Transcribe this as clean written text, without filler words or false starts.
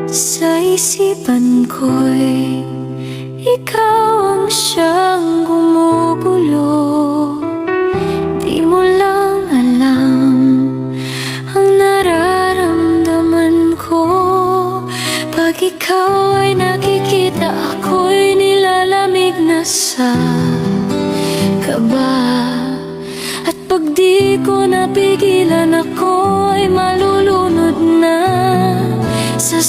Sa isipan ko'y ikaw ang siyang gumugulo. Di mo lang alam ang nararamdaman ko. Pag ikaw ay nakikita, ako'y nilalamig na sa kaba. At pag di ko napigilan, ako'y malulunod na sa